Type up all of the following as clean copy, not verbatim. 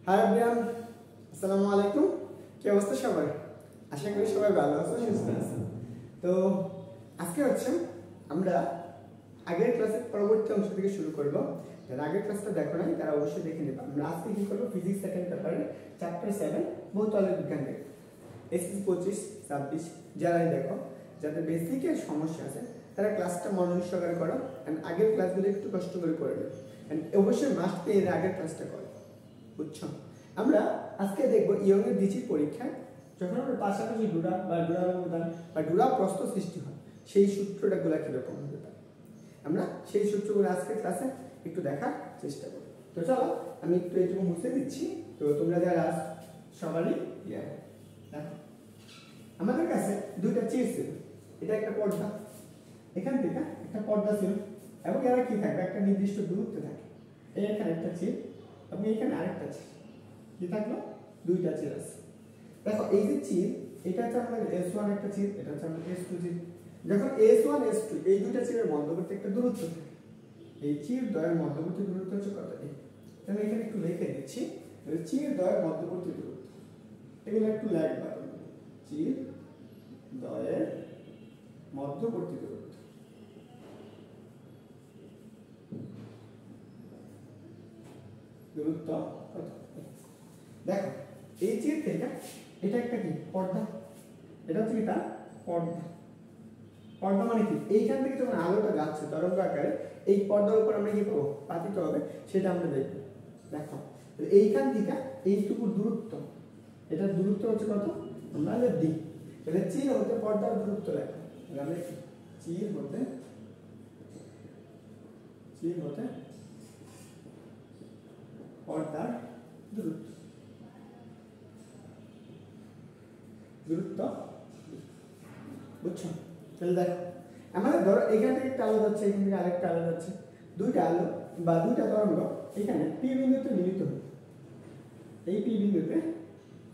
Hi everyone, আসসালামু আলাইকুম। কি অবস্থা সবার? আশা করি সবাই ভালো আছেন, সুস্থ আছেন। তো আজকে আমরা আগের ক্লাসের পরবর্তী অংশ থেকে শুরু করব। যারা আগের ক্লাসটা দেখো নাই তারা অবশ্যই দেখে নেবে। আমরা আজকে কি করবো, ফিজিক্স সেকেন্ড পেপারে চ্যাপ্টার 7 ভৌতলের বিজ্ঞান থেকে এসএসসি 25-26 যারাই দেখো, যাদের বেসিকের সমস্যা আছে তারা ক্লাসটা মনোযোগ সহকারে করো এন্ড আগের ক্লাসগুলো একটু কষ্ট করে নেবে এন্ড অবশ্যই মাস্ট পে এর আগের ক্লাসটা করো, বুঝছো? আমরা আজকে দেখব ইয়ংয়ের দ্বিতীয় পরীক্ষায় যখন আমরা পাশাপাশি ডুরা বা ডুরার বা ডুরা প্রস্থ সৃষ্টি হয় সেই সূত্রটাগুলো কিরকম হতে পারে, আমরা সেই সূত্রগুলো আজকে ক্লাসে একটু দেখার চেষ্টা করব। তো চলো আমি একটু এটুকু মুছে দিচ্ছি, তো তোমরা যারা সবারই ক্লিয়ার। দেখো আমাদের কাছে দুইটা চির ছিল, এটা একটা পর্দা, এখান থেকে একটা পর্দা ছিল এবং এরা কি থাকবে, একটা নির্দিষ্ট দূরত্বে থাকে। এই এখানে একটা চির এবং এখানে আরেকটা চির, কি থাকলো, দুইটা চির আছে। দেখো এই যে চির, এটা হচ্ছে আমাদের S1 একটা চির, এটা হচ্ছে আমাদের S2 চির। যখন S1 S2 এই দুইটা চিরের মধ্যবর্তী একটা দূরত্ব থাকে, এই চির দ্বয়ের মধ্যবর্তী দূরত্ব হচ্ছে কত? আমি এখানে একটু লিখে দিচ্ছি, চির দ্বয়ের মধ্যবর্তী দূরত্ব, এগুলো একটু লিখবা। চির দ্বয়ের মধ্যবর্তী দূরত্ব, দূরত্ব কত? দেখো এই চির থেকে এটা একটা কি পর্দা, এটা হচ্ছে এটা পর্দা। পর্দা মানে কি, এইখান থেকে যখন আলোটা যাচ্ছে তরঙ্গ আকারে এই পর্দার উপর আমরা কি পাবো, পাতিত হবে, সেটা আমরা দেখবো। দেখো এইখান থেকে এইটুকু দূরত্ব, এটার দূরত্ব হচ্ছে কত, আমরা দিই। তাহলে চির হতে পর্দার দূরত্ব দেখো, আমরা চির হতে পর্দার দূরত্ব বুঝছো? তাহলে দেখো আমাদের ধরো এখান থেকে একটা আলো যাচ্ছে, এখান থেকে আরেকটা আলো যাচ্ছে, দুইটা আলো বা দুইটা তরঙ্গ এখানে পি বিন্দুতে মিলিত হবে। এই পি বিন্দুতে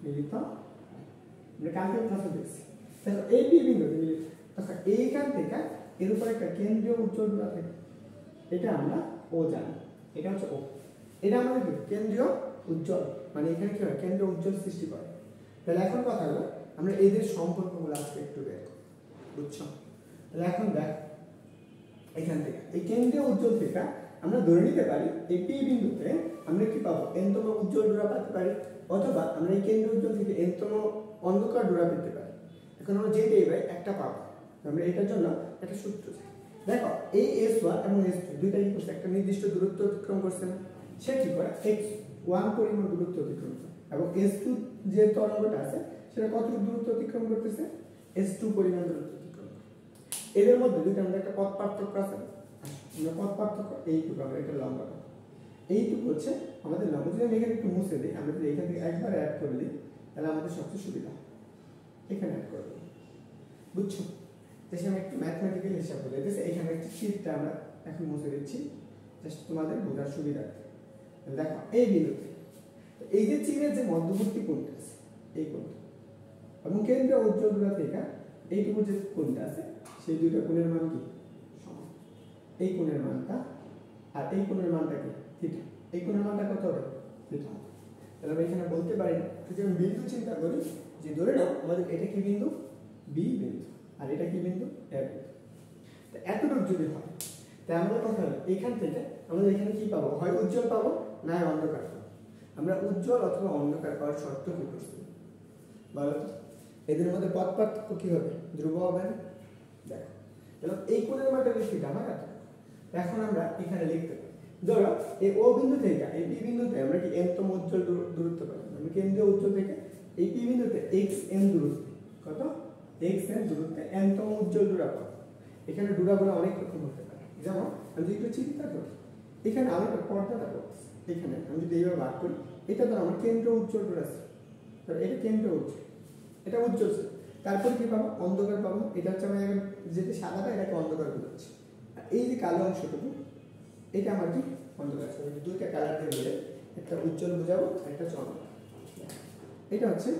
মিলিত, আমরা কালকে ক্লাসে দেখছি। দেখো এই পি বিন্দুতে মিলিত, তখন এইখান থেকে এর উপর একটা কেন্দ্রীয় উজ্জ্বল দূরত্ব থাকে, এটা আমরা ও জানি, এটা হচ্ছে ও। এটা আমাদের কেন্দ্রীয় উজ্জ্বল, মানে এখানে কি হয়, কেন্দ্রীয় উজ্জ্বল সৃষ্টি করে। তাহলে এখন কথা হলো আমরা এদের সম্পর্কগুলো আজকে একটু বের করব, বুঝছো? তাহলে এখন দেখ এখান থেকে এই কেন্দ্রীয় উজ্জ্বল থেকে আমরা ধরে নিতে পারি এই পি বিন্দুতে আমরা কি পাবো, এনতম উজ্জ্বল ডোরা পেতে পারি, অথবা আমরা এই কেন্দ্রীয় উজ্জ্বল থেকে এনতম অন্ধকার ডোরা পেতে পারি। এখন আমরা যেটাই পাই একটা পাবো, আমরা এটার জন্য একটা সূত্র চাই। দেখো এই S1 এবং S2 দুইটা কি করছে, একটা নির্দিষ্ট দূরত্ব অতিক্রম করছে না, সে কি করে x1 পরিমাণ দূরত্ব অতিক্রম করে, এবং S2 যে তরঙ্গটা আছে সেটা কতটুকু দূরত্ব অতিক্রম করতেছে, S2 পরিমাণ দূরত্ব অতিক্রম করে। এদের মধ্যে দুইটা আমাদের একটা পথ পার্থক্য আছে, আমরা পথ পার্থক্য এইটুকু, আমরা এটা লম্বা, এইটুকু হচ্ছে আমাদের লম্বা। যদি আমি এখানে একটু মুছে দিই, আমরা যদি এখান থেকে একবার অ্যাড করে দিই তাহলে আমাদের সবচেয়ে সুবিধা, এখানে অ্যাড করে দিই, বুঝছো? তাহলে আমি একটু ম্যাথমেটিক্যাল হিসাব করে দিচ্ছি, এখানে একটা চিত্রটা আমরা এখন মুছে দিচ্ছি জাস্ট তোমাদের বোঝার সুবিধার্থে। দেখো এই বিন্দুতে এই যে চিরের যে মধ্যবর্তী কোণটা আছে, এই কোণটা এবং কেন্দ্রীয় উজ্জ্বল দূরত্ব থেকে এইটুকু যে কোণটা আছে, সেই দুইটা কোণের মান কি সমান। এই কোণের মানটা আর এই কোণের মানটা কি থিটা, এই কোণের মানটা কত হবে, থিটা। তাহলে আমি এখানে বলতে পারি না, যদি আমি বিন্দু চিন্তা করি যে ধরে নাও আমাদের এটা কি বিন্দু, বি বিন্দু, আর এটা কি বিন্দু, এ বিন্দু। তো এতটুকু যদি হয় তাহলে আমাদের কথা হলো এখান থেকে আমাদের এখানে কি পাবো, হয় উজ্জ্বল পাবো না হয় অন্ধকার পাবো। আমরা উজ্জ্বল অথবা অন্ধকার পাওয়ার শর্ত কি করছি বলো তো? এদের মধ্যে পথ পার্থক্য কি হবে, ধ্রুব হবে না। দেখো এবং এই কোণের মানটা বেশি হয় এত। এখন আমরা এখানে লিখতে পারি, ধরো এই ও বিন্দু থেকে এই পি বিন্দুতে আমরা কি এনতম উজ্জ্বল দূরত্ব পাবো, আমরা কেন্দ্রীয় উজ্জ্বল থেকে এই পি বিন্দুতে xn দূরত্ব, কত, xn দূরত্বে এনতম উজ্জ্বল ডোরা পাবো। এখানে ডোরাগুলো অনেক রকম হতে পারে, যেমন আমি যদি একটু চিন্তা করি এখানে আরেকটা পর্দাটা করছি, এখানে আমি যদি এইভাবে ভাগ করি, এটা ধর আমার কেন্দ্রীয় উজ্জ্বল ডোরা আছে, এটা কেন্দ্রীয় উজ্জ্বল, এটা উজ্জ্বল ছিল। তারপর কি পাবো, অন্ধকার পাবো, এটা হচ্ছে আমি যেটা সাদাটা এটাকে অন্ধকার বোঝাচ্ছি, আর এই যে কালো অংশটুকু এটা আমার কি অন্ধকার, দুইটা কালার দিয়ে মিলে একটা উজ্জ্বল বোঝাবো, একটা হচ্ছে অন্ধকার। এটা হচ্ছে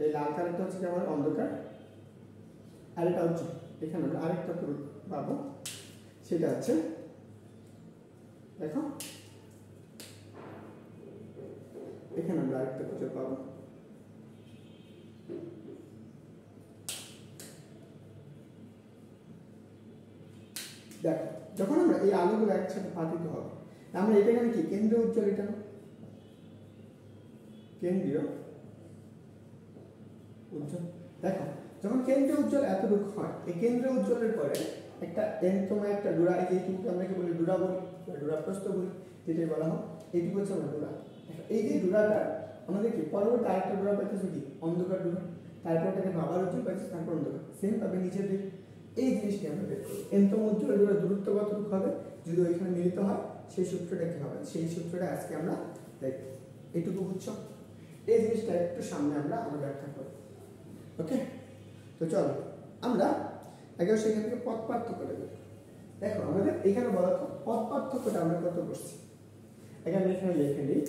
এই লাল কালারটা হচ্ছে আমার অন্ধকার, আর এটা হচ্ছে এখানে আমরা আরেকটা পাবো, সেটা হচ্ছে দেখো এখানে আমরা আরেকটা উজ্জ্বল পাবো। দেখো যখন আমরা এই আলোগুলো একসাথে পাতিত হবে, আমরা এটা এখানে কি কেন্দ্রীয় উজ্জ্বল, এটা কেন্দ্রীয় উজ্জ্বল। দেখো যখন কেন্দ্রীয় উজ্জ্বল এতটুকু হয়, এই কেন্দ্রীয় উজ্জ্বলের পরে একটা এনতম একটা ডোরা, এই যেটুকু আমরা কি বলি ডোরা বলি, ডোরা প্রস্থ বলি, যেটাই বলা হয় এইটুকু হচ্ছে আমরা ডোরা। এই যে ডোরাটা আমাদের কি পরবর্তী আরেকটা ডোরা পাইতেছে কি অন্ধকার ডোরা, তারপর তাকে আবার উজ্জ্বল পাইছে, তারপর অন্ধকার, সেম ভাবে নিচের দিক এই জিনিসটি আমরা বের করি। এনতম উজ্জ্বল ডোরা দূরত্ব কতটুকু হবে যদি ওইখানে মিলিত হয়, সেই সূত্রটা কি হবে, সেই সূত্রটা আজকে আমরা দেখব। এইটুকু বুঝছো? এই জিনিসটা একটু সামনে আমরা ব্যাখ্যা করব। ওকে, তো চলো আমরা আগে সেখান থেকে পথ পার্থক্য দেব। দেখো আমাদের এখানে বলা তো পথ পার্থক্যটা আমরা কত করছি, এখানে এখানে লিখে নিই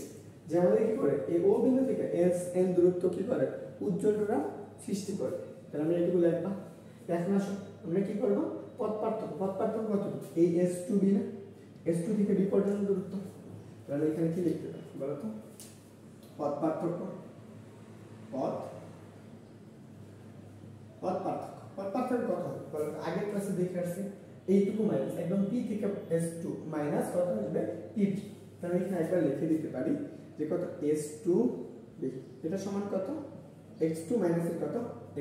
যে আমাদের কি করে এই ও বিন্দু থেকে এস এন দূরত্ব কি করে উজ্জ্বল ডোরা সৃষ্টি করে। তাহলে আমরা এইটুকু লিখলাম। এখন আসো আমরা কি করব পথ পার্থক্য। পথ পার্থক্য কতটুকু, এই S2B না, S2 থেকে B পর্যন্ত দূরত্ব। তাহলে এখানে কি লিখতে পারি বলো তো, পথ পার্থক্য, পথ পার্থক্য কত হবে বলো তো? আগের ক্লাসে দেখে আসছি এইটুকু মাইনাস একদম P থেকে S2 মাইনাস কত আসবে PB। তাহলে এখানে একবার লিখে দিতে পারি যে কত S2B, এটা সমান কত x2 মাইনাস কত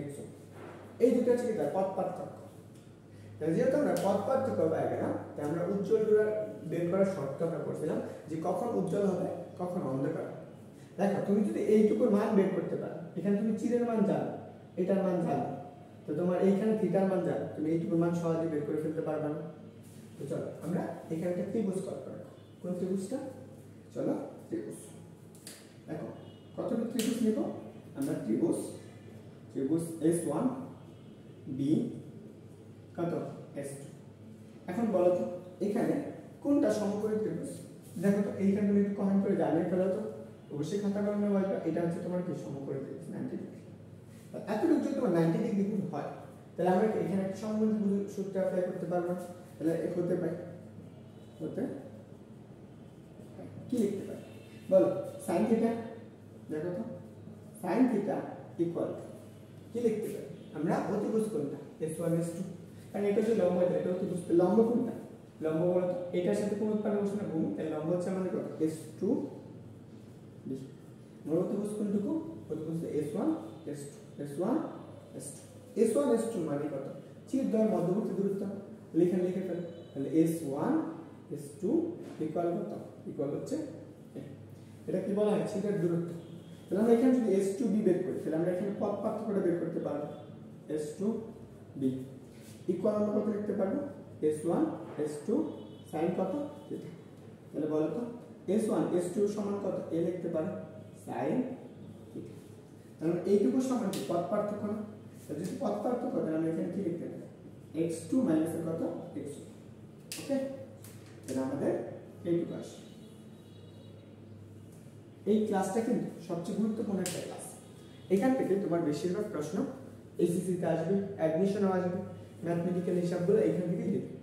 x1। এই দুটো হচ্ছে কি তার পথ পার্থক্য। তাহলে যেহেতু আমরা পথ পার্থক্য পাই না, তাই আমরা উজ্জ্বল ডোরা বের করার শর্ত আমরা করছিলাম যে কখন উজ্জ্বল হবে কখন অন্ধকার। দেখো তুমি যদি এইটুকুর মান বের করতে পারো, এখানে তুমি চিরের মান জানো, এটার মান জানো, তো তোমার এইখানে থিটার মান জানো, তুমি এইটুকুর মান সহজে বের করে ফেলতে পারবে না। তো চলো আমরা এখানে একটা ত্রিভুজ কল্পনা করব। কোন ত্রিভুজটা? চলো ত্রিভুজ। দেখো কতটুকু ত্রিভুজ নিব আমরা, ত্রিভুজ S1 B কত S2। এখন বলো তো এখানে কোনটা সমকোণী ত্রিভুজ? দেখো তো এইখানে তুমি একটু কমেন্ট করে জানিয়ে ফেলো তো, অবশ্যই খাতা কলমে বলবে এটা হচ্ছে তোমার কি সমকোণী ত্রিভুজ 90 ডিগ্রি। এতটুকু যদি তোমার 90 ডিগ্রি কোণ হয়, তাহলে আমরা এখানে একটা সমকোণী সূত্র অ্যাপ্লাই করতে পারবো। তাহলে হতে পারে কি লিখতে পারি বলো, sin থিটা। দেখো তো sin থিটা ইকুয়াল কি লিখতে পারি আমরা, অতিভুজ কোণটা S1 S2, কারণ এটা হচ্ছে লম্ব, এটা অতিভুজ। লম্ব কোণটা, লম্ব বলো তো এটার সাথে কোন উৎপাদন করছে না ভূমি, তাহলে লম্ব হচ্ছে আমাদের কত S2 B। মোট অতিভুজ কোণটুকু, অতিভুজ S1 S2 S1 S2 S1 S2 মানে কত, চির দ্বয়ের মধ্যবর্তী দূরত্ব লিখে ফেল। তাহলে S1 S2 ইকুয়াল কত, ইকুয়াল হচ্ছে এটা কি বলা হয় চিরের দূরত্ব। তাহলে আমরা এখানে যদি S2B বের করি, তাহলে আমরা এখানে পথ পার্থক্যটা বের করতে পারবো। S2B ইকুয়াল আমরা কত লিখতে পারবো, S1 S2 sin কত থিটা। তাহলে বলো তো S1 S2 সমান কত, এ লিখতে পারো sin থিটা। তাহলে এইটুকু সমান কি পথ পার্থক্য না? তাহলে যদি পথ পার্থক্য, তাহলে আমরা এখানে কি লিখতে পারি x2 মাইনাস কত x1। ওকে, তাহলে আমাদের এইটুকু আসে। এই ক্লাসটা কিন্তু সবচেয়ে গুরুত্বপূর্ণ একটা ক্লাস। এখান থেকে তোমার বেশিরভাগ প্রশ্ন এসএসসিতে আসবে, অ্যাডমিশনও আসবে, ম্যাথমেটিক্যাল হিসাবগুলো এখান থেকেই দেখবে।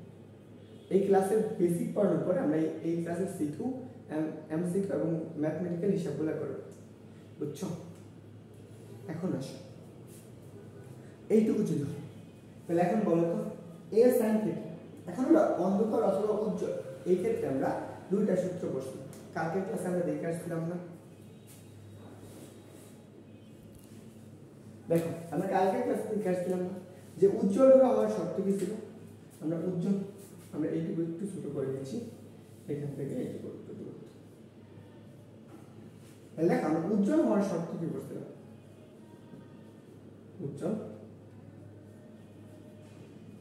এই ক্লাসের বেসিক পড়ানোর পরে আমরা এই ক্লাসের সিকিউ এমসিকিউ এবং ম্যাথমেটিক্যাল হিসাবগুলো করব, বুঝছো? এখন আসো এইটুকু যদি তাহলে এখন বলো তো a sin থিটা। এখন আমরা অন্ধকার অথবা উজ্জ্বল এই ক্ষেত্রে আমরা দুইটা সূত্র বসলাম। কালকের ক্লাসে আমরা দেখে আসছিলাম না, দেখো আমরা কালকের ক্লাসে দেখে আসছিলাম না যে উজ্জ্বল ডোরা হওয়ার শর্ত কি ছিল। আমরা উজ্জ্বল, আমরা এইটুকু একটু ছোট করে দিয়েছি, এখান থেকে এইটুকু একটু দূরত্ব। তাহলে দেখো আমরা উজ্জ্বল হওয়ার শর্ত কি বলছিলাম, উজ্জ্বল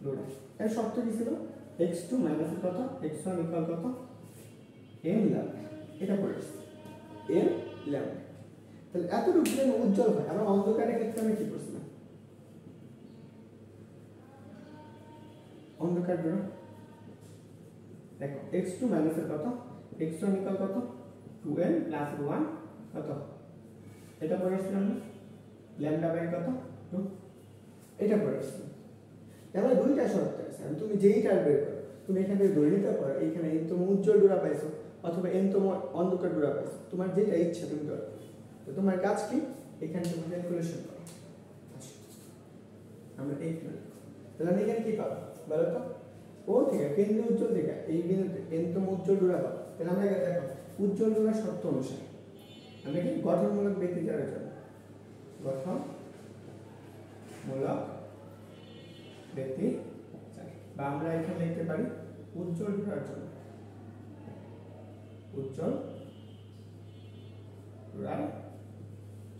ডোরা এর শর্ত কি ছিল, x2 মাইনাস কত x1 ইকুয়াল কত n ল্যাম্ডা। এটা পড়েছি n ল্যাম্ডা। তাহলে এতটুকু যেন উজ্জ্বল হয়, আমরা অন্ধকারের ক্ষেত্রে আমি কি করছিলাম, অন্ধকার ডোরা দেখো x2 মাইনাস কত x1 ইকুয়াল কত 2n প্লাস 1 কত, এটা পড়েছিলাম না ল্যাম্ডা বাই কত 2, এটা পড়েছিলাম। তাহলে দুইটা শর্ত আছে, তুমি যেইটা বের করো, তুমি এখান থেকে ধরে নিতে পারো এইখানে n তম উজ্জ্বল ডোরা পাইছো অথবা n তম অন্ধকার ডোরা পাইছো, তোমার যেটা ইচ্ছা তুমি ধরো। তো তোমার কাজ কি এখানে তুমি ক্যালকুলেশন করো। আচ্ছা আমরা এই তাহলে আমরা এখানে কি পাবো বলো তো ও থেকে কেন্দ্রীয় উজ্জ্বল থেকে এই বিন্দুতে এনতম উজ্জ্বল ডোরা পাবো। তাহলে আমরা দেখো উজ্জ্বল ডোরা শর্ত অনুসারে আমরা কি গঠনমূলক ব্যতিচারের জন্য গঠনমূলক ব্যতিচার বা আমরা এখানে লিখতে পারি উজ্জ্বল ডোরার জন্য উজ্জ্বল ডোরার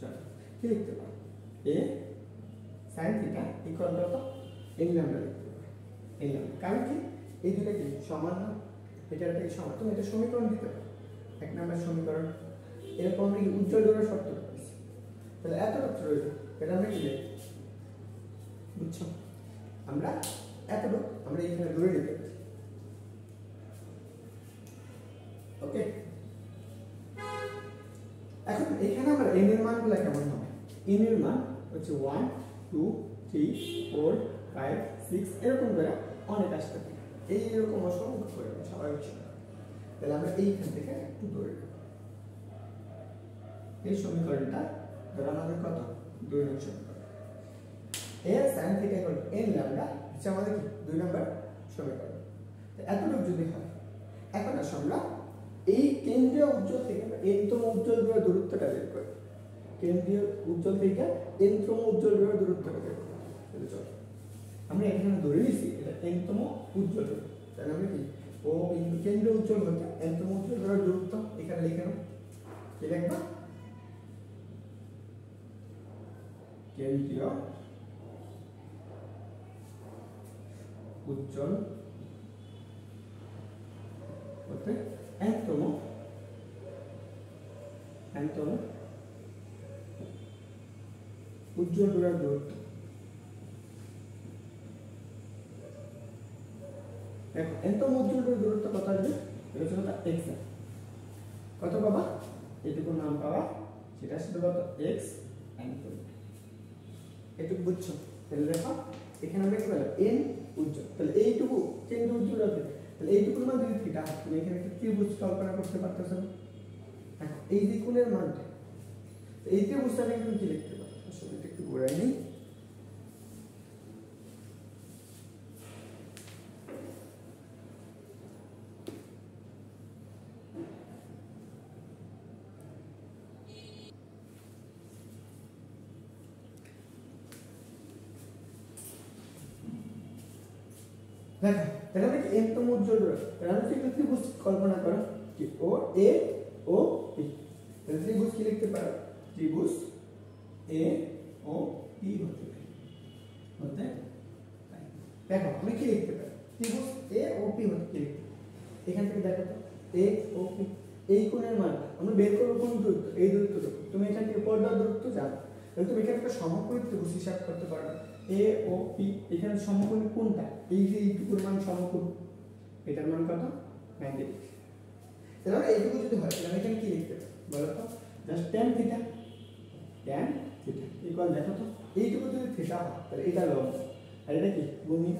জন্য কি লিখতে পারি এ sin theta equal to n lambda লিখতে পারি n ল্যামডা। কারণ কি এই দুটো কি সমান না এটার থেকে সমান। তুমি এটা সমীকরণ দিতে পারো এক নম্বর সমীকরণ এরকম আমরা কি উজ্জ্বল ডোরার শর্ত পেয়েছি। তাহলে এত রক্ত রইল এটা আমরা কি লিখব বুঝছো আমরা এতটুকু আমরা এখানে ধরে নিতে পারি। ওকে এখন এখানে আমরা n এর মানগুলো কেমন হবে n এর মান হচ্ছে 1 2 3 4 5 6 এরকম করে অনেক আসতে পারে এইরকম অসংখ্য করে স্বাভাবিক সংখ্যা। তাহলে আমরা এইখান থেকে একটু ধরে নেব এই সমীকরণটা ধরো আমাদের কত 2 নং সমীকরণ a sin θ n ল্যামডা হচ্ছে আমাদের কি 2 নম্বর সমীকরণ। তো এতটুকু যদি হয় এখন আসলে আমরা এই কেন্দ্রীয় উজ্জ্বল থেকে এনতম উজ্জ্বল ডোরার দূরত্বটা বের করি। কেন্দ্রীয় উজ্জ্বল থেকে এনতম উজ্জ্বল ডোরার দূরত্বটা বের করি। তাহলে চলো আমরা এখানে ধরে নিছি এটা এনতম উজ্জ্বল ডোরা। তাহলে আমরা কি ও বিন্দু কেন্দ্রীয় উজ্জ্বল হতে এনতম উজ্জ্বল ডোরার দূরত্ব এখানে লিখে নাও কি লিখবা কেন্দ্রীয় উজ্জ্বল হতে এনতম উজ্জ্বল ডোরার দূরত্ব। দেখো এনতম উজ্জ্বল ডোরার দূরত্ব কত আসবে এটা হচ্ছে x কত পাবা এটুকু নাম পাবা সেটা আসলে কত x এনতম এটুকু বুঝছো। তাহলে দেখো এখানে আমরা কি বললাম n উজ্জ্বল তাহলে এইটুকু কেন্দ্র উজ্জ্বল আছে তাহলে এইটুকুর মান যদি থিটা তুমি এখানে একটা ত্রিভুজ কল্পনা করতে পারতেছ না। দেখো এই যে কোণের মানটা এই ত্রিভুজটাকে তুমি কি লিখতে পারো আসলে এটা একটু ঘোরাই নেই দেখো তাহলে আমরা কি এনতম উজ্জ্বল ডোরা তাহলে আমরা কি ত্রিভুজ কল্পনা করো কি ও এ ও পি তাহলে ত্রিভুজ কি লিখতে পারো ত্রিভুজ এ ও পি হতে দেখো আমি কি লিখতে পারি ত্রিভুজ এ ও পি হতে কি লিখতে এখান থেকে দেখো তো এ ও পি এই কোণের মান আমরা বের করব কোন দূরত্ব এই দূরত্বটুকু তুমি এখান থেকে পর্দার দূরত্ব জানো তাহলে তুমি এখানে একটা সমকোণী ত্রিভুজ হিসাব করতে পারবে এ ও পি এখানে সমকোণী কোনটা এই যে এইটুকুর মান সমকোণ এটার মান কত 90 তাহলে এইটুকু যদি হয় তাহলে এখানে কি লিখতে বলো তো জাস্ট tan θ ইকুয়াল দেখো তো এইটুকু যদি থিটা হয় তাহলে এটা লম্ব আর এটা কি ভূমি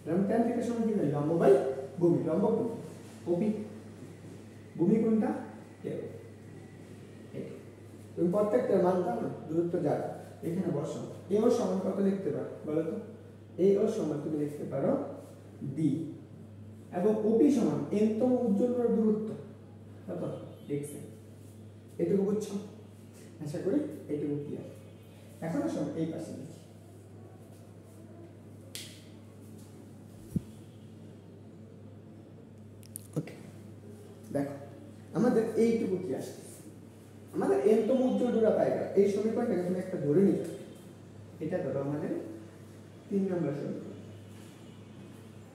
তাহলে tan θ সমান কি লম্ব বাই ভূমি লম্ব ভূমি ওপি ভূমি কোনটা তুমি প্রত্যেকটা মান জানো দূরত্ব জানো এখানে বসাও এ ও সমান কত লিখতে পারো বলো তো এ ও সমান তুমি লিখতে পারো ডি এবং ওপি সমান এনতম উজ্জ্বল ডোরার দূরত্ব কত x এটুকু বুঝছো আশা করি এইটুকু ক্লিয়ার। এখন আসো এই পাশে লিখি ওকে দেখো আমাদের এইটুকু কি আসছে আমাদের এনতম উজ্জ্বল ডোরা পাইবা এই সমীকরণটাকে তুমি একটা ধরে নিতে এটা ধরো আমাদের 3 নম্বর সমীকরণ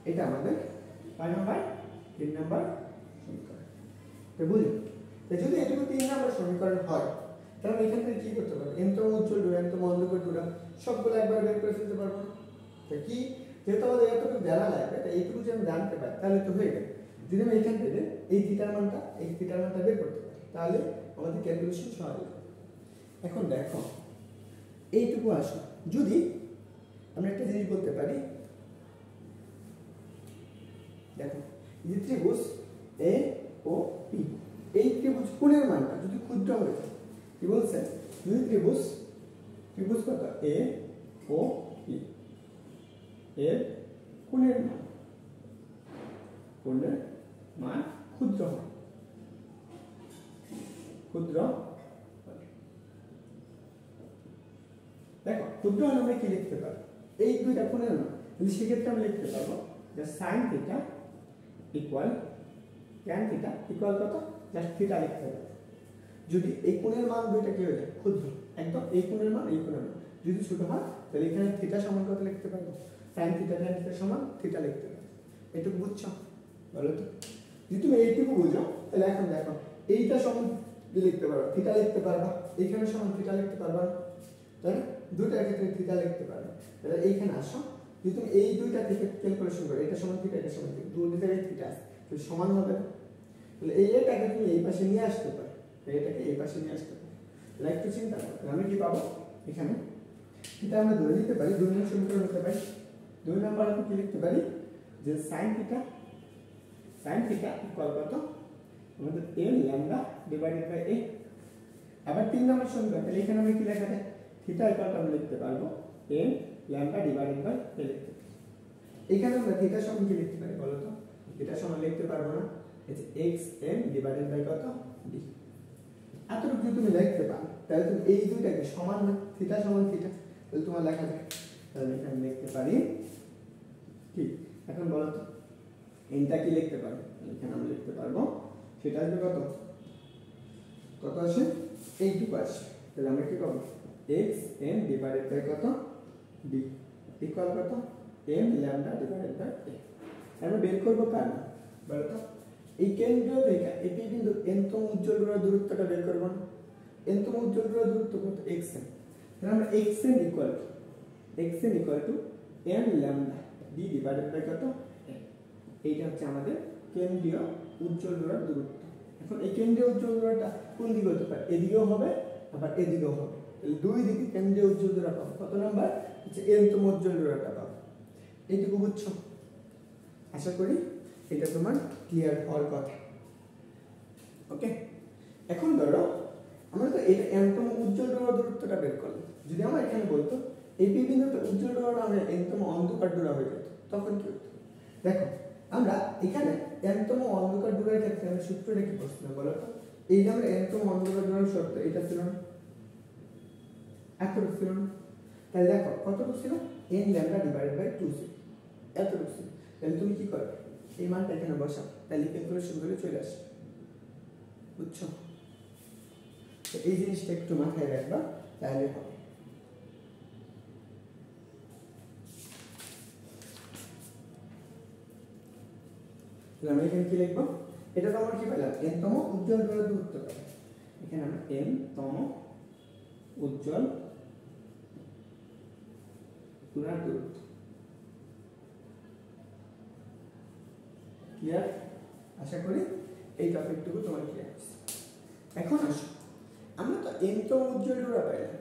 এটা আমাদের কয় নম্বর 3 নম্বর সমীকরণ তো বুঝো তো যদি এটুকু 3 নম্বর সমীকরণ হয় তাহলে এখান থেকে কি করতে পারবো এনতম উজ্জ্বল ডোরা এনতম অন্ধকার ডোরা সবগুলো একবার বের করে ফেলতে পারবো তো কি যেহেতু আমাদের এতটুকু জানা লাগবে তাই এইটুকু যদি আমি জানতে পারি তাহলে তো হয়ে গেল। যদি আমি এখান থেকে এই থিটার মানটা বের করতে পারি তাহলে আমাদের ক্যালকুলেশন সহজ হবে। এখন দেখো এইটুকু আসো যদি আমরা একটা জিনিস বলতে পারি দেখো এই ত্রিভুজ এ ও পি এই ত্রিভুজ কোণের মানটা যদি ক্ষুদ্র হয়ে যায় কি বলছে যদি ত্রিভুজ কত এ ও ই এর কোণের মান ক্ষুদ্র হয় দেখো ক্ষুদ্র হলে আমরা কি লিখতে পারবো এই দুইটা কোণের মান যদি সেক্ষেত্রে আমরা লিখতে পারবো যে sine theta equal tan theta equal কত জাস্ট থিটা লিখতে পারবো যদি এই কোণের মান দুইটা কি হয়ে যায় ক্ষুদ্র একদম এই কোণের মান এই কোণের মান যদি ছোট হয় তাহলে এখানে থিটা সমান কত লিখতে পারবো সাইন থিটা ট্যান থিটা সমান থিটা লিখতে পারবো এটুকু বুঝছো বলো তো যদি তুমি এইটুকু বুঝো তাহলে এখন দেখো এইটা সমান কি লিখতে পারবা থিটা লিখতে পারবা এইখানে সমান থিটা লিখতে পারবা তাই না দুইটার ক্ষেত্রে থিটা লিখতে পারবা তাহলে এইখানে আসো যদি তুমি এই দুইটা থেকে ক্যালকুলেশন করো এটা সমান থিটা এটা সমান থিটা দুই জায়গায় থিটা আছে তো সমান হবে না তাহলে এটাকে তুমি এই পাশে নিয়ে আসতে পারো এটাকে এই পাশে নিয়ে আসতে পারো তাহলে একটু চিন্তা করো আমি কি পাবো এখানে থিটা আমরা ধরে নিতে পারি দুই নম্বর সমীকরণ নিতে পারি দুই নম্বর আমরা কি লিখতে পারি যে sin থিটা ইকুয়াল কত আমাদের n lambda divided by a আবার তিন নম্বর সমীকরণ তাহলে এখানে আমরা কি লেখা যায় থিটা ইকুয়াল আমরা লিখতে পারবো n lambda divided by a লিখতে এখানে আমরা থিটা সমান কি লিখতে পারি বলো তো থিটা সমান লিখতে পারবো না এই x n ডিভাইডেড বাই কত d এতটুকু যদি তুমি লিখতে পারো তাহলে তুমি এই দুইটাকে সমান না থিটা সমান থিটা তাহলে তোমার লেখা যায় তাহলে এখানে লিখতে পারি কি এখন বলো তো nটা কি লিখতে পারো এখানে আমরা লিখতে পারবো সেটা আসবে কত আসে এইটুকু আসে তাহলে আমরা কি পাবো x n ডিভাইডেড বাই কত d ইকুয়াল কত n lambda divided by a আমরা বের করব কার না বলো তো এই কেন্দ্র থেকে এটি বিন্দু nতম উজ্জ্বল রেখার দূরত্বটা বের করব না nতম উজ্জ্বল রেখার দূরত্ব কত xn তাহলে আমরা xn equal to n lambda d divided by কত এইটা হচ্ছে আমাদের কেন্দ্রীয় উজ্জ্বল রেখার দূরত্ব এখন এই কেন্দ্রীয় উজ্জ্বল রেখাটা কোন দিকে হতে পারে এদিকেও হবে আবার এদিকেও হবে তাহলে দুই দিকে কেন্দ্রীয় উজ্জ্বল রেখা পাবো কত নাম্বার হচ্ছে nতম উজ্জ্বল রেখাটা পাবো এইটুকু বুঝছো আশা করি এটা তোমার ক্লিয়ার হওয়ার কথা ওকে এখন ধরো আমরা তো এটা nতম উজ্জ্বল রেখার দূরত্বটা বের করলাম যদি আমরা এখানে বলতো এই বিন্দুতে উজ্জ্বল রেখাটা আমরা nতম অন্ধকার দূরত্ব হয়ে যেত তখন কি হতো দেখো আমরা এখানে nতম অন্ধকার দূরের ক্ষেত্রে আমরা সূত্রটা কি করছিলাম বলো তো এই যে আমরা nতম অন্ধকার দূরের শর্ত এটা ছিল না এতটুকু ছিল না তাহলে দেখো কতটুকু ছিল n lambda divided by 2c এতটুকু ছিল তাহলে তুমি কি করবে এই মানটা এখানে বসাও তাহলে ক্যালকুলেশন করে চলে আসবে বুঝছো তো এই জিনিসটা একটু মাথায় রাখবা তাহলে হবে তাহলে আমরা এখানে কি লিখবো এটা তো আমরা কি পেলাম nতম উজ্জ্বল রেখার দূরত্ব পেলাম এখানে আমরা nতম উজ্জ্বল রেখার দূরত্ব ক্লিয়ার আশা করি এই টপিকটুকু তোমার ক্লিয়ার আছে এখন আসো আমরা তো nতম উজ্জ্বল রেখা পাইলাম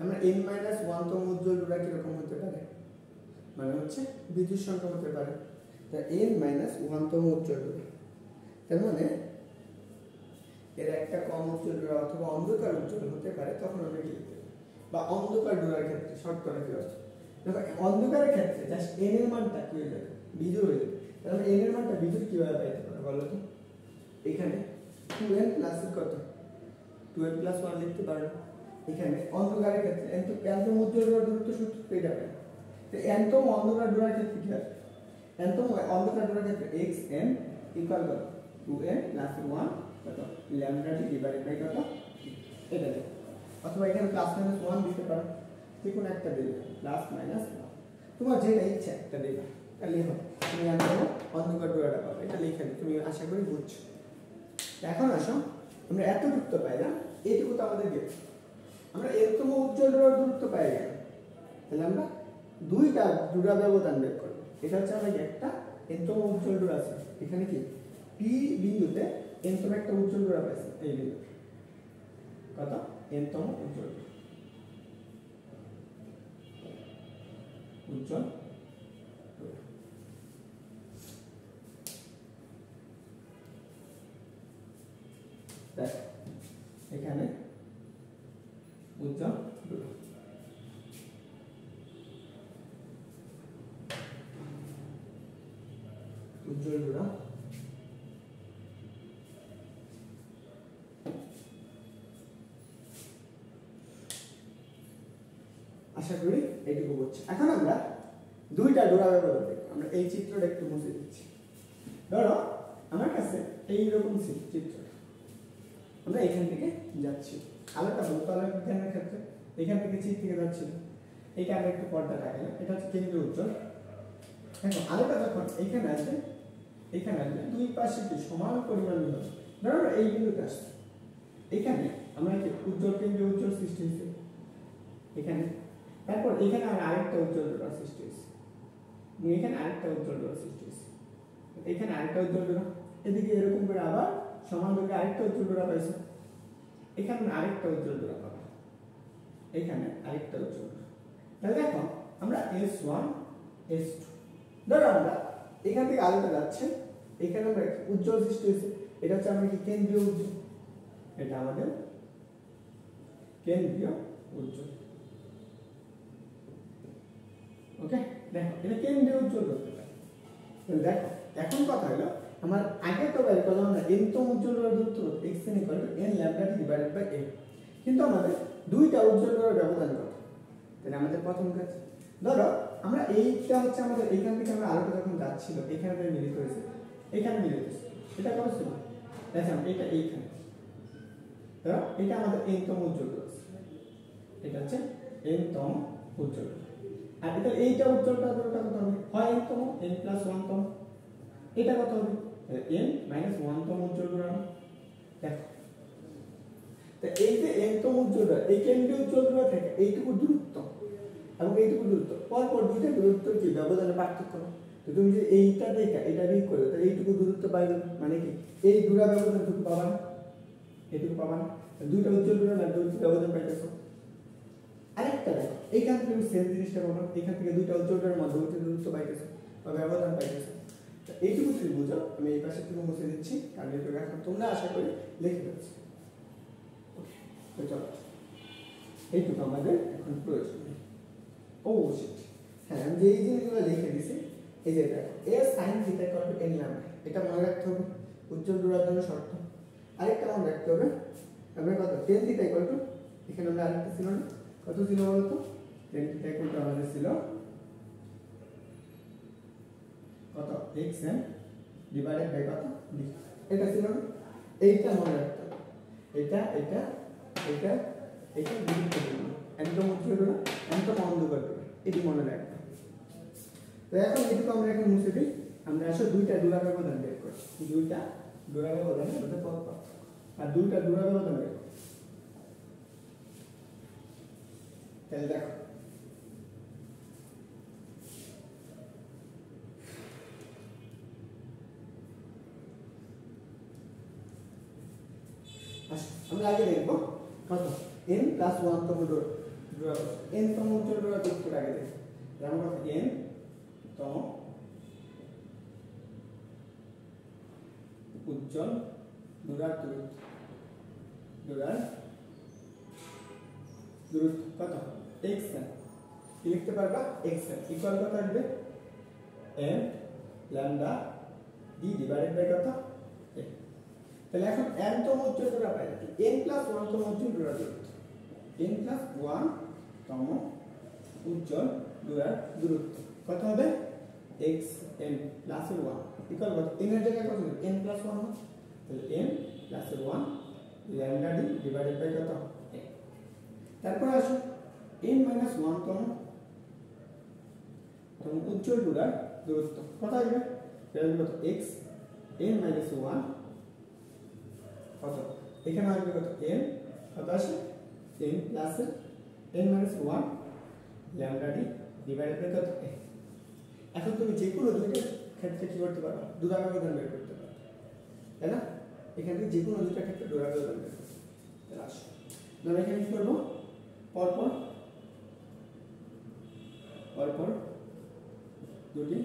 আমরা n-1 তম উজ্জ্বল রেখা কি রকম হতে পারে মানে হচ্ছে বিজোড় সংখ্যা হতে পারে তা n-1 তম উজ্জ্বল রেখা তার মানে এর একটা কম উজ্জ্বল রেখা অথবা অন্ধকার উজ্জ্বল হতে পারে তখন আমরা কি লিখতে পারি বা অন্ধকার রেখার ক্ষেত্রে শর্তটা কি আছে দেখো অন্ধকারের ক্ষেত্রে জাস্ট n এর মানটা কি হয়ে যাবে বিজোড় হয়ে যাবে তাহলে n এর মানটা বিজোড় কিভাবে পাইতে পারো বলো তো এখানে 2n প্লাস কত 2n প্লাস 1 লিখতে পারো এখানে অন্ধকারের ক্ষেত্রে nতম উজ্জ্বল রেখার দূরত্ব সূত্র পেয়ে যাবে তো nতম অন্ধকার রেখার ক্ষেত্রে কি আছে nতম অন্ধকার রেখার ক্ষেত্রে xn ইকুয়াল কত 2n প্লাস 1 কত ল্যামডা t ডিভাইডেড বাই কত এটা দেখো অথবা এখানে প্লাস মাইনাস 1 দিতে পারো যে কোনো একটা দেবে প্লাস মাইনাস 1 তোমার যেটা ইচ্ছা একটা দেবে তাহলে হবে তুমি nতম অন্ধকার রেখাটা পাবে এটা লিখে দিই তুমি আশা করি বুঝছো এখন আসো আমরা এতটুকু তো পাইলাম এইটুকু তো আমাদের গেল আমরা nতম উজ্জ্বল রেখার দূরত্ব পাই গেলাম তাহলে আমরা দুইটা জোড়া ব্যবধান বের করব এটা হচ্ছে আমাদের একটা nতম উজ্জ্বল রেখা আছে এখানে কি p বিন্দুতে nতম একটা উজ্জ্বল রেখা পাইছি এই বিন্দু কত nতম উজ্জ্বল দেখো এখানে আশা করি এইটুকু বুঝছি। এখন আমরা দুইটা ডোরা ব্যবহার করি। আমরা এই চিত্রটা একটু মুছে দিচ্ছি। ধরো আমার কাছে এইরকম চিত্র, আমরা এখান থেকে যাচ্ছি, আলোটা বোতলের বিজ্ঞানের ক্ষেত্রে এখান থেকে চিত্র থেকে যাচ্ছিল, এইটা আমরা একটু পর্দা রাখলাম, এটা হচ্ছে কেন্দ্রীয় উজ্জ্বল। এখন আলোটা যখন এখানে আসবে দুই পাশে কি সমান পরিমাণ হবে। ধরো এই বিন্দুতে আসছে, এখানে আমরা কি উজ্জ্বল কেন্দ্রীয় উজ্জ্বল সৃষ্টি হয়েছে এখানে, তারপর এখানে আরেকটা উজ্জ্বল ডোরা সৃষ্টি হয়েছে, এখানে আরেকটা উজ্জ্বল ডোরা সৃষ্টি হয়েছে, এখানে আরেকটা উজ্জ্বল ডোরা, এদিকে এরকম করে আবার সমান ভাবে আরেকটা উজ্জ্বল ডোরা পাইছে, এখানে আরেকটা উজ্জ্বল ডোরা পাবো, এখানে আরেকটা উজ্জ্বল ডোরা। তাহলে দেখো আমরা S1 S2, ধরো আমরা এখান থেকে আলোটা যাচ্ছে, এখানে আমরা উজ্জ্বল সৃষ্টি হয়েছে, এটা হচ্ছে আমরা কি কেন্দ্রীয় উজ্জ্বল, এটা আমাদের কেন্দ্রীয় উজ্জ্বল। ওকে, দেখো এটা কেন্দ্রীয় উজ্জ্বল করতে পারে। তাহলে দেখো এখন কথা হলো আমার আগে তো বের করলাম না nতম উজ্জ্বল ডোরার দূরত্ব xn n λ divided by n, কিন্তু আমাদের দুইটা উজ্জ্বল ডোরার ব্যবধান কত। তাহলে আমাদের প্রথম কাজ, ধরো আমরা এইটা হচ্ছে আমাদের এখান থেকে আমরা আলোটা যখন যাচ্ছিল এখানে মিলিত হয়েছে, এখানে মিলিত হয়েছে, এটা কত ছিল দেখো এটা এইখানে, ধরো এটা আমাদের nতম উজ্জ্বল ডোরা, এটা হচ্ছে nতম উজ্জ্বল, আর এটা এইটা উজ্জ্বলটা কত হবে, হয় nতম n + 1 তম, এটা কত হবে n - 1 তম উজ্জ্বল ডোরা। দেখো তো এই যে nতম উজ্জ্বল ডোরা, এই কেন্দ্রীয় উজ্জ্বল ডোরা থেকে এইটুকু দূরত্ব এবং এইটুকু দূরত্ব পরপর দুইটা দূরত্ব কি ব্যবধানে পার্থক্য না, তো তুমি যে এইটা দেখা এটা বিয়োগ করো তাহলে এইটুকু দূরত্ব পাইবে, মানে কি এই ডোরা ব্যবধানটুকু পাবা না, এইটুকু পাবা না, দুইটা উজ্জ্বল ডোরা না দূরত্ব ব্যবধান পাইতেছো। আরেকটা দেখো এইখান থেকে সেম জিনিসটা পাবো, এখান থেকে দুইটা উজ্জ্বল ডোরার মধ্যবর্তী দূরত্ব পাইতেছো বা ব্যবধান পাইতেছো। এইটুকু তুমি বুঝো, আমি এই পাশে থেকে মুছে দিচ্ছি কারণ এটা এখন তোমরা আশা করি লিখে ফেলছো। ওকে, তো চলো এইটুকু আমাদের এখন প্রয়োজন। ও শিট, হ্যাঁ আমি যে এই জিনিসগুলো লিখে দিছি, এই যে দেখো a sin θ = n λ, এটা মনে রাখতে হবে উজ্জ্বল ডোরার জন্য শর্ত। আরেকটা মনে রাখতে হবে আমরা কত tan θ = এখানে আমরা আরেকটা ছিল না, কত ছিল বলতো, tan θ = আমাদের ছিল কত xn ডিভাইডেড বাই কত d, এটা ছিল না, এইটা মনে রাখতে হবে, এটা এটা এটা এটা গুরুত্বপূর্ণ, একদম উজ্জ্বল না একদম অন্ধকার ডোরা, এটি মনে রাখতে হবে। তো এখন এটুকু আমরা এখন মুছে দিই, আমরা আসলে দুইটা ডোরা ব্যবধান বের করি, দুইটা ডোরা ব্যবধান মধ্যে পার্থক্য আর দুইটা ডোরা ব্যবধান বের করি। তাহলে দেখো আমরা আগে দেখবো কত n + 1 তম ডোরা, n তম উজ্জ্বল ডোরা দূরত্ব আগে দেখব, যেমন কত n তম উজ্জ্বল ডোরার দূরত্ব কত xn, কি লিখতে পারবা xn ইকুয়াল কত আসবে n λ d ডিভাইডেড বাই কত n। তাহলে এখন n তম উজ্জ্বল ডোরা পাই কি n + 1 তম উজ্জ্বল ডোরার দূরত্ব, n + 1 তম উজ্জ্বল ডোরার দূরত্ব কত হবে xn + 1 ইকুয়াল কত, n এর জায়গায় কত n + 1 হবে, তাহলে n + 1 λ d ডিভাইডেড বাই কত n। তারপর আসো n - 1 তম উজ্জ্বল ডোরার দূরত্ব কত আসবে, তাহলে কত x n - 1 কত, এখানে আসবে কত n, কত আসে n plus n - 1 λ d divided by কত n। এখন তুমি যে কোনো দুইটা ক্ষেত্রে কি করতে পারো, ডোরা ব্যবধান বের করতে পারো, তাই না, এখান থেকে যে কোনো দুইটা ক্ষেত্রে ডোরা ব্যবধান বের করতে। তাহলে আসো আমরা এখানে কি করবো, পরপর দুটি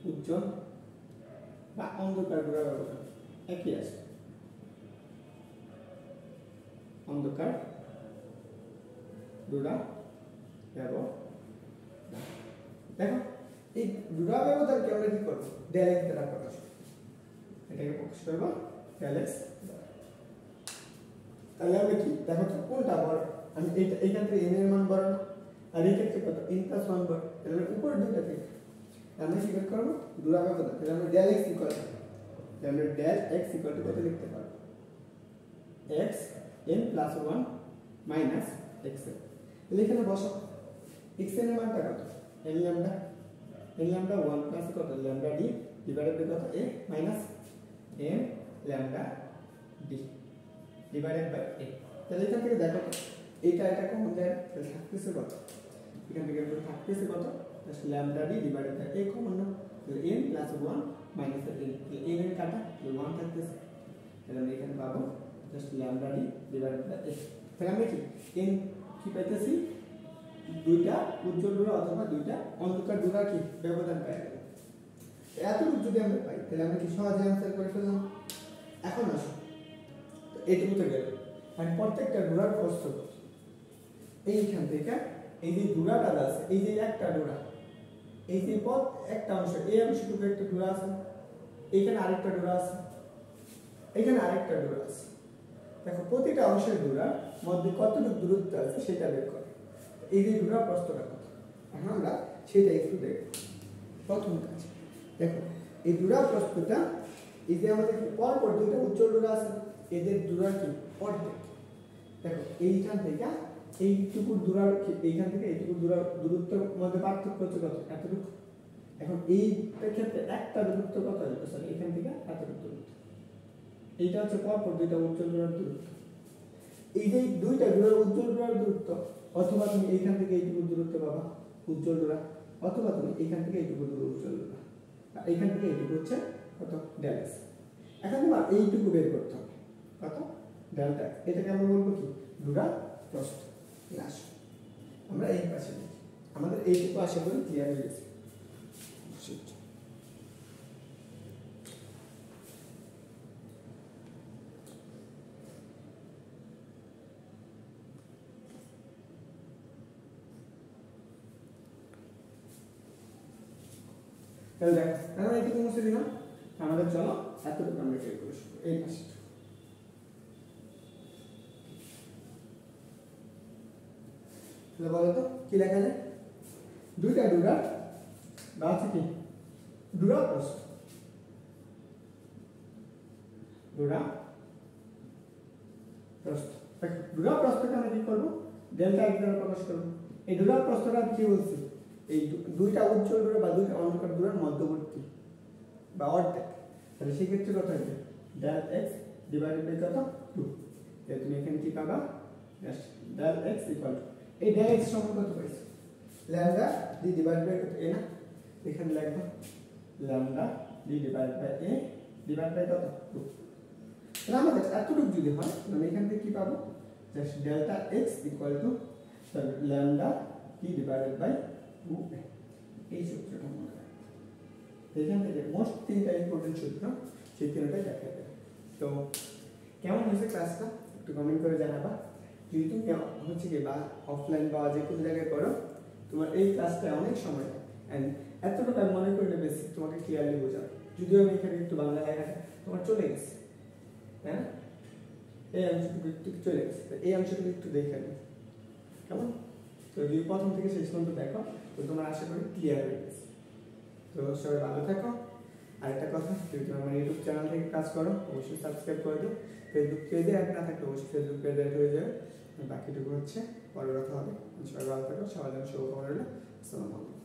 উজ্জ্বল বা অন্ধকার ডোরা ব্যবধান একই আছে, অন্ধকার ডোরা ব্যবধান। দেখো এই ডোরা ব্যবধানকে আমরা কি করবো, ডেল x দ্বারা প্রকাশ করব, এটাকে প্রকাশ করবো ডেল x দ্বারা। তাহলে আমরা কি দেখো তো কোনটা বড়, আমি এইখান থেকে n এর মান বড় না, আর এই ক্ষেত্রে কত n + 1 বড়, তাহলে উপর দুইটা থেকে আমরা কি বের করব দূরা ব্যবধান, তাহলে আমরা del x ইকুয়াল তাহলে আমরা del x ইকুয়াল কত লিখতে পারব x n + 1 minus x n, তাহলে এখানে বসো x n এর মানটা কত n ল্যামডা 1 প্লাস কত ল্যামডা d ডিভাইডেড বাই কত a minus n lambda d divided by a, তাহলে এখান থেকে দেখো এটা কমন যায়, তাহলে থাকতেছে কত এখান থেকে থাকতেছে কত just lambda d divided by a common না, তাহলে n + 1 মাইনাস n, তাহলে n এর কাটা 1 থাকতেছে, তাহলে আমরা এখানে পাবো just lambda d divided by a, তাহলে আমরা কি n কি পাইতেছি দুইটা উজ্জ্বল ডোরা অথবা দুইটা অন্ধকার ডোরা কি ব্যবধান পাই গেল। এতটুকু যদি আমরা পাই তাহলে আমরা কি সহজে অ্যান্সার করে ফেললাম। এখন আসো তো এইটুকু তো গেল, আর প্রত্যেকটা ডোরার প্রস্থ এইখান থেকে এই যে ডোরাটা আছে, এই যে একটা ডোরা, এই যে পথ একটা অংশ, এই অংশটুকু একটা ডোরা আছে, এইখানে আরেকটা ডোরা আছে, এখানে আরেকটা ডোরা আছে, দেখো প্রতিটা অংশের ডোরার মধ্যে কতটুকু দূরত্ব আছে সেটা বের করো, এই যে ডোরা প্রস্থটা কত, এখন আমরা সেটা একটু দেখব। প্রথম কাজ দেখো এই ডোরা প্রস্থটা, এই যে আমাদের পরপর দুইটা উজ্জ্বল ডোরা আছে, এদের ডোরার কি অর্ধেক, দেখো এইখান থেকে এইটুকু ডোরার এইখান থেকে এইটুকু ডোরার দূরত্বের মধ্যে পার্থক্য হচ্ছে কত এতটুকু, এখন এই ক্ষেত্রে একটা দূরত্ব কত হবে সরি এখান থেকে এতটুকু দূরত্ব, এইটা হচ্ছে পরপর দুইটা উজ্জ্বল ডোরার দূরত্ব, এই যে দুইটা ডোরার উজ্জ্বল ডোরার দূরত্ব, অথবা তুমি এইখান থেকে এইটুকু দূরত্ব পাবা উজ্জ্বল ডোরা, অথবা তুমি এইখান থেকে এইটুকু দূর উজ্জ্বল ডোরা, আর এইখান থেকে এইটুকু হচ্ছে কত ডেল এক্স। এখন তোমার এইটুকু বের করতে হবে কত ডেল্টা, এটাকে আমরা বলবো কি ডোরা প্রস্থ। আসো আমরা এই পাশে দেখি, আমাদের এইটুকু আশা করি ক্লিয়ার হয়ে গেছে। তাহলে দেখ আমরা এইটুকু মুছে দিলাম, আমাদের চলো এতটুকু আমরা বের করে শুরু এই পাশে। তাহলে বলো তো কি লেখা যায়, দুইটা ডোরা বা আছে কি ডোরা প্রস্থ, ডোরা প্রস্থ, ডোরা প্রস্থকে আমরা কি করবো ডেল্টা এক্স দ্বারা প্রকাশ করবো। এই ডোরা প্রস্থটা কি বলছি এই দুইটা উজ্জ্বল ডোরা বা দুইটা অন্ধকার ডোরার মধ্যবর্তী বা অর্ধেক, তাহলে সেই ক্ষেত্রে কত হবে ডেল এক্স ডিভাইডেড বাই কত 2, তাহলে তুমি এখানে কি পাবা just del x equal to এই ডেল এক্স সমান কত পাইছো ল্যামডা ডি ডিভাইডেড বাই কত a না, এখানে লিখব lambda d divided by a divided by কত 2, তাহলে আমাদের এতটুকু যদি হয় তাহলে এখান থেকে কি পাবো just delta x equal to lambda d divided by 2a, এই সূত্রটা মনে রাখবে। এখান থেকে মোস্ট তিনটা ইম্পর্টেন্ট সূত্র সেই তিনটাই দেখা যাবে। তো কেমন হয়েছে ক্লাসটা একটু কমেন্ট করে জানাবা, যদি তুমি হচ্ছে কি বা অফলাইন বা যে কোনো জায়গায় করো তোমার এই ক্লাসটা অনেক সময় অ্যান্ড এতটুকু আমি মনে করি বেসিক তোমাকে ক্লিয়ারলি বোঝাবে, যদিও আমি এখানে একটু বাংলা লেখা তোমার চলে গেছে, হ্যাঁ এই অংশটুকু একটু চলে গেছে, এই অংশটুকু একটু দেখে নেবে কেমন। তো যদি প্রথম থেকে শেষ পর্যন্ত দেখো তো তোমার আশা করি ক্লিয়ার হয়ে গেছে। তো সবাই ভালো থাকো, আরেকটা কথা যদি তুমি আমার ইউটিউব চ্যানেল থেকে কাজ করো অবশ্যই সাবস্ক্রাইব করে দিও, ফেসবুক পেজে অ্যাড না থাকলে অবশ্যই ফেসবুক পেজে অ্যাড হয়ে যাবে, বাকিটুকু হচ্ছে পরের কথা হবে। সবাই ভালো থাকো, সবার জন্য শুভকামনা রইল। আসসালামু আলাইকুম।